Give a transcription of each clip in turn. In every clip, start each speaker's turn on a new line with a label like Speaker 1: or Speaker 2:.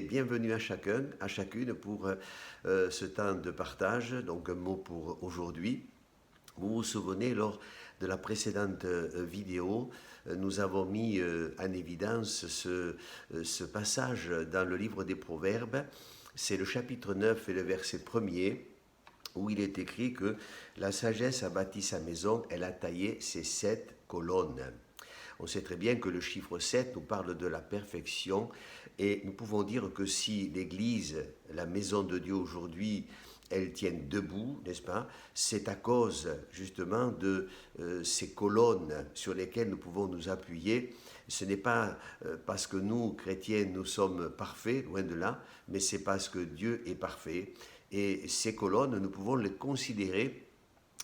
Speaker 1: et bienvenue à chacun, à chacune pour ce temps de partage. Donc un mot pour aujourd'hui. Vous vous souvenez, lors de la précédente vidéo, nous avons mis en évidence ce passage dans le livre des Proverbes. C'est le chapitre 9 et le verset 1er, où il est écrit que la sagesse a bâti sa maison, elle a taillé ses 7 colonnes. On sait très bien que le chiffre 7 nous parle de la perfection et nous pouvons dire que si l'Église, la maison de Dieu aujourd'hui, elle tient debout, n'est-ce pas? C'est à cause justement de ces colonnes sur lesquelles nous pouvons nous appuyer. Ce n'est pas parce que nous, chrétiens, nous sommes parfaits, loin de là, mais c'est parce que Dieu est parfait. Et ces colonnes, nous pouvons les considérer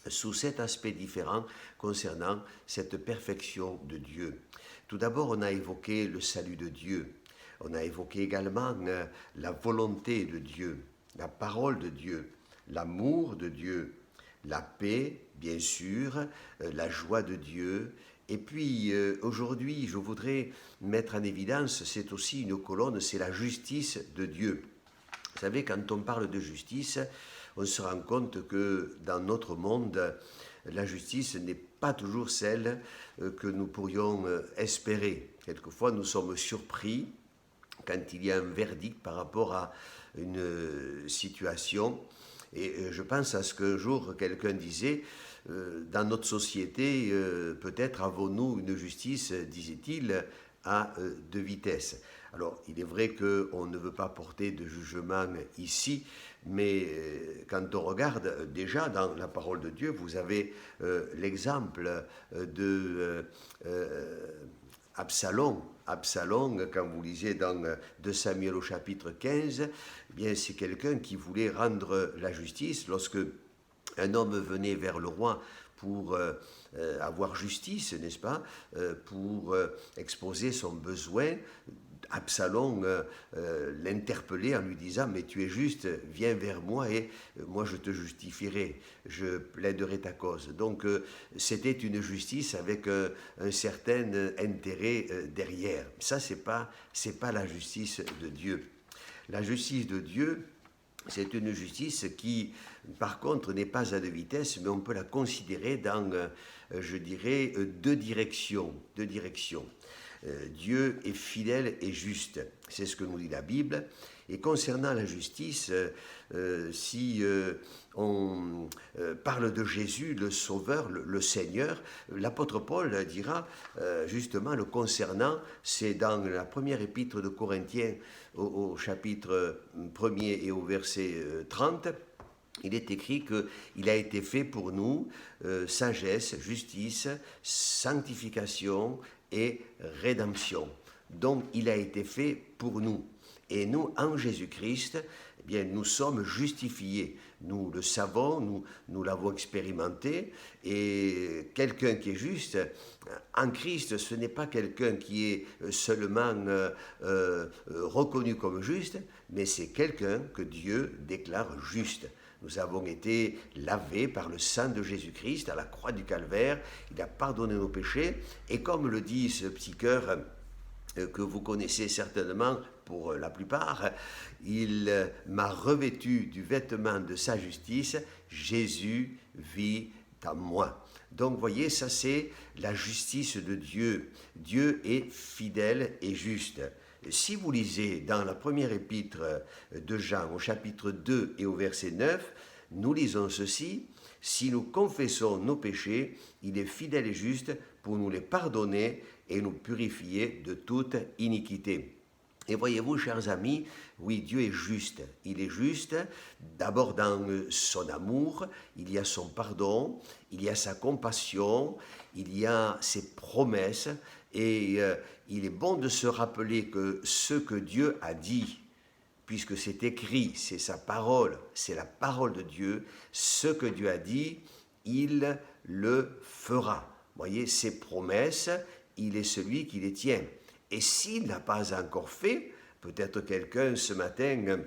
Speaker 1: sous 7 aspects différents concernant cette perfection de Dieu. Tout d'abord, on a évoqué le salut de Dieu. On a évoqué également la volonté de Dieu, la parole de Dieu, l'amour de Dieu, la paix, bien sûr, la joie de Dieu. Et puis, aujourd'hui, je voudrais mettre en évidence, c'est aussi une colonne, c'est la justice de Dieu. Vous savez, quand on parle de justice, on se rend compte que dans notre monde, la justice n'est pas toujours celle que nous pourrions espérer. Quelquefois, nous sommes surpris quand il y a un verdict par rapport à une situation. Et je pense à ce qu'un jour, quelqu'un disait, dans notre société, peut-être avons-nous une justice, disait-il, à 2 vitesses. Alors, il est vrai qu'on ne veut pas porter de jugement ici, mais quand on regarde déjà dans la parole de Dieu, vous avez l'exemple de Absalom. Absalom, quand vous lisez dans 2 Samuel au chapitre 15, eh bien, c'est quelqu'un qui voulait rendre la justice. Lorsque un homme venait vers le roi pour avoir justice, n'est-ce pas, pour exposer son besoin, Absalom l'interpellait en lui disant « Mais tu es juste, viens vers moi et moi je te justifierai, je plaiderai ta cause. » Donc c'était une justice avec un certain intérêt derrière. Ça, c'est pas la justice de Dieu. La justice de Dieu, c'est une justice qui, par contre, n'est pas à 2 vitesses, mais on peut la considérer dans, je dirais, 2 directions. Dieu est fidèle et juste. C'est ce que nous dit la Bible. Et concernant la justice, si on parle de Jésus, le Sauveur, le Seigneur, l'apôtre Paul dira justement le concernant, c'est dans la première épître de Corinthiens au chapitre 1er et au verset 30, il est écrit qu'il a été fait pour nous sagesse, justice, sanctification et rédemption. Donc il a été fait pour nous. Et nous, en Jésus-Christ, eh bien, nous sommes justifiés. Nous le savons, nous l'avons expérimenté. Et quelqu'un qui est juste, en Christ, ce n'est pas quelqu'un qui est seulement reconnu comme juste, mais c'est quelqu'un que Dieu déclare juste. Nous avons été lavés par le sang de Jésus-Christ à la croix du Calvaire. Il a pardonné nos péchés. Et comme le dit ce petit cœur que vous connaissez certainement pour la plupart, il m'a revêtu du vêtement de sa justice. Jésus vit en moi. Donc, voyez, ça c'est la justice de Dieu. Dieu est fidèle et juste. Si vous lisez dans la première épître de Jean au chapitre 2 et au verset 9, nous lisons ceci: « Si nous confessons nos péchés, il est fidèle et juste pour nous les pardonner et nous purifier de toute iniquité. » Et voyez-vous, chers amis, oui, Dieu est juste. Il est juste d'abord dans son amour, il y a son pardon, il y a sa compassion, il y a ses promesses. Et il est bon de se rappeler que ce que Dieu a dit, puisque c'est écrit, c'est sa parole, c'est la parole de Dieu, ce que Dieu a dit, il le fera. Vous voyez, ses promesses, il est celui qui les tient. Et s'il n'a pas encore fait, peut-être quelqu'un ce matin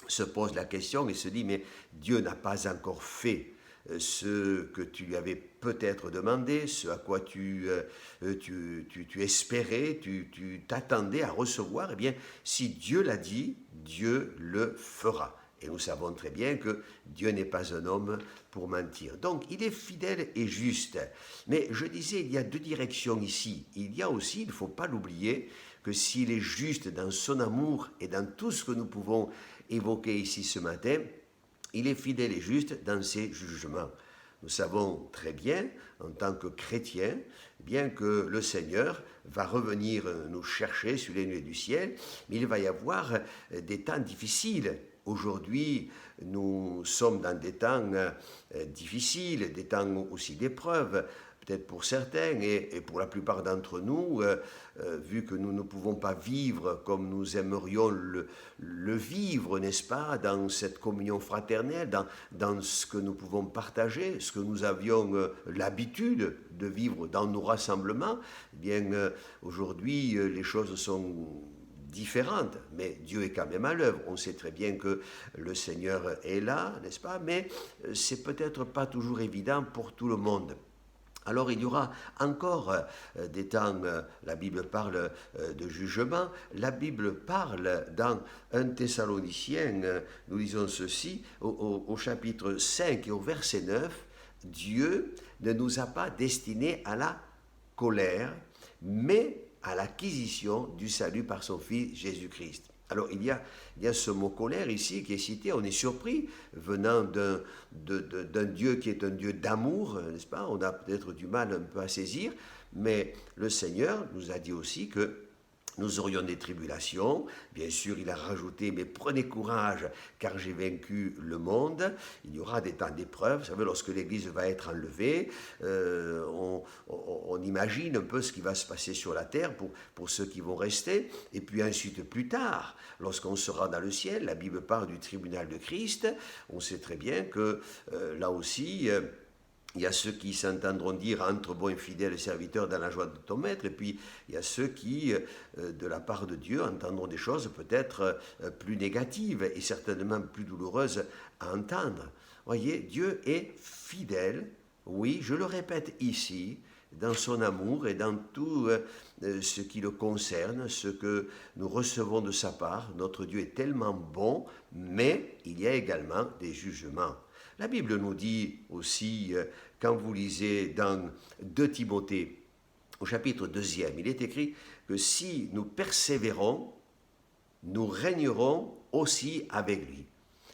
Speaker 1: se pose la question et se dit, mais Dieu n'a pas encore fait. ce que tu lui avais peut-être demandé, ce à quoi tu espérais, tu t'attendais à recevoir, eh bien, si Dieu l'a dit, Dieu le fera. Et nous savons très bien que Dieu n'est pas un homme pour mentir. Donc, il est fidèle et juste. Mais je disais, il y a deux directions ici. Il y a aussi, il ne faut pas l'oublier, que s'il est juste dans son amour et dans tout ce que nous pouvons évoquer ici ce matin, il est fidèle et juste dans ses jugements. Nous savons très bien, en tant que chrétiens, bien que le Seigneur va revenir nous chercher sur les nuées du ciel, mais il va y avoir des temps difficiles. Aujourd'hui, nous sommes dans des temps difficiles, des temps aussi d'épreuves, peut-être pour certains, et pour la plupart d'entre nous, vu que nous ne pouvons pas vivre comme nous aimerions le vivre, n'est-ce pas, dans cette communion fraternelle, dans ce que nous pouvons partager, ce que nous avions l'habitude de vivre dans nos rassemblements, eh bien, aujourd'hui, les choses sont différentes, mais Dieu est quand même à l'œuvre. On sait très bien que le Seigneur est là, n'est-ce pas, mais c'est peut-être pas toujours évident pour tout le monde. Alors il y aura encore des temps, la Bible parle de jugement, la Bible parle dans 1 Thessaloniciens, nous lisons ceci, au chapitre 5 et au verset 9, Dieu ne nous a pas destinés à la colère, mais à l'acquisition du salut par son Fils Jésus-Christ. Alors il y a ce mot colère ici qui est cité, on est surpris, venant d'un Dieu qui est un Dieu d'amour, n'est-ce pas? On a peut-être du mal un peu à saisir, mais le Seigneur nous a dit aussi que nous aurions des tribulations. Bien sûr, il a rajouté, mais prenez courage, car j'ai vaincu le monde. Il y aura des temps d'épreuve. Vous savez, lorsque l'Église va être enlevée, on imagine un peu ce qui va se passer sur la terre pour ceux qui vont rester. Et puis ensuite, plus tard, lorsqu'on sera dans le ciel, la Bible parle du tribunal de Christ. On sait très bien que là aussi... il y a ceux qui s'entendront dire entre bons et fidèles serviteurs dans la joie de ton maître, et puis il y a ceux qui, de la part de Dieu, entendront des choses peut-être plus négatives et certainement plus douloureuses à entendre. Voyez, Dieu est fidèle, oui, je le répète ici, dans son amour et dans tout ce qui le concerne, ce que nous recevons de sa part. Notre Dieu est tellement bon, mais il y a également des jugements. La Bible nous dit aussi, quand vous lisez dans 2 Timothée, au chapitre 2e, il est écrit que si nous persévérons, nous régnerons aussi avec lui.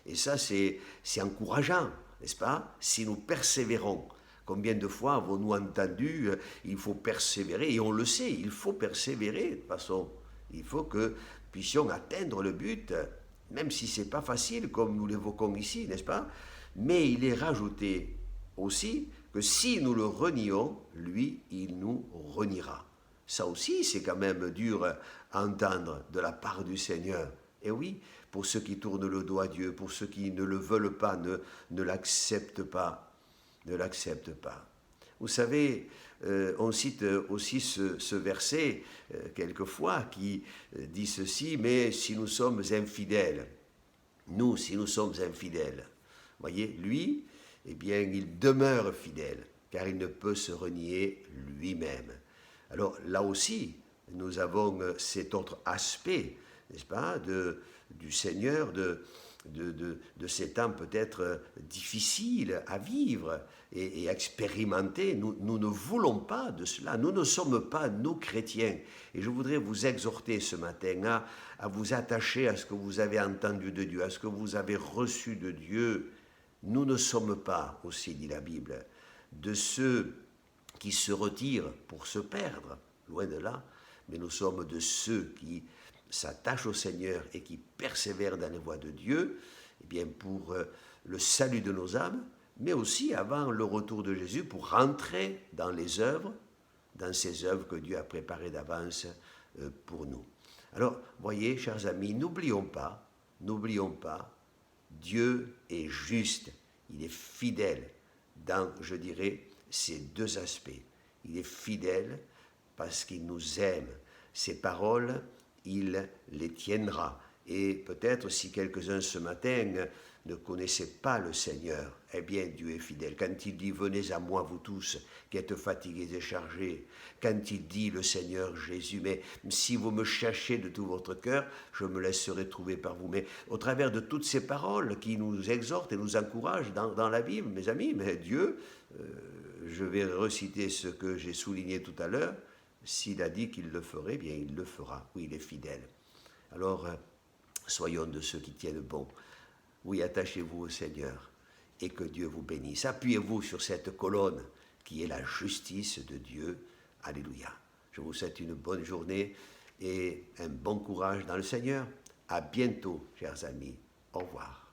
Speaker 1: Et ça, c'est encourageant, n'est-ce pas? Si nous persévérons. Combien de fois avons-nous entendu il faut persévérer, et on le sait, il faut persévérer de toute façon. Il faut que nous puissions atteindre le but, même si ce n'est pas facile, comme nous l'évoquons ici, n'est-ce pas? Mais il est rajouté aussi que si nous le renions, lui, il nous reniera. Ça aussi, c'est quand même dur à entendre de la part du Seigneur. Et oui, pour ceux qui tournent le dos à Dieu, pour ceux qui ne le veulent pas, ne l'acceptent pas, ne l'acceptent pas. Vous savez, on cite aussi ce verset quelquefois qui dit ceci, mais si nous sommes infidèles, nous, si nous sommes infidèles, voyez, lui, eh bien, il demeure fidèle, car il ne peut se renier lui-même. Alors là aussi, nous avons cet autre aspect, n'est-ce pas, du Seigneur, de ces temps peut-être difficiles à vivre et à expérimenter. Nous ne voulons pas de cela. Nous ne sommes pas, nous, chrétiens. Et je voudrais vous exhorter ce matin à vous attacher à ce que vous avez entendu de Dieu, à ce que vous avez reçu de Dieu. Nous ne sommes pas, aussi dit la Bible, de ceux qui se retirent pour se perdre, loin de là, mais nous sommes de ceux qui s'attachent au Seigneur et qui persévèrent dans les voies de Dieu, eh bien pour le salut de nos âmes, mais aussi avant le retour de Jésus pour rentrer dans les œuvres, dans ces œuvres que Dieu a préparées d'avance pour nous. Alors, voyez, chers amis, n'oublions pas, Dieu est juste, il est fidèle dans, je dirais, ces deux aspects. Il est fidèle parce qu'il nous aime. Ses paroles, il les tiendra. Et peut-être si quelques-uns ce matin ne connaissez pas le Seigneur, eh bien Dieu est fidèle. Quand il dit « Venez à moi, vous tous, qui êtes fatigués et chargés », quand il dit le Seigneur Jésus, mais si vous me cherchez de tout votre cœur, je me laisserai trouver par vous. Mais au travers de toutes ces paroles qui nous exhortent et nous encouragent dans la Bible, mes amis, mais Dieu, je vais reciter ce que j'ai souligné tout à l'heure, s'il a dit qu'il le ferait, eh bien il le fera. Oui, il est fidèle. Alors, soyons de ceux qui tiennent bon. Oui, attachez-vous au Seigneur et que Dieu vous bénisse. Appuyez-vous sur cette colonne qui est la justice de Dieu. Alléluia. Je vous souhaite une bonne journée et un bon courage dans le Seigneur. À bientôt, chers amis. Au revoir.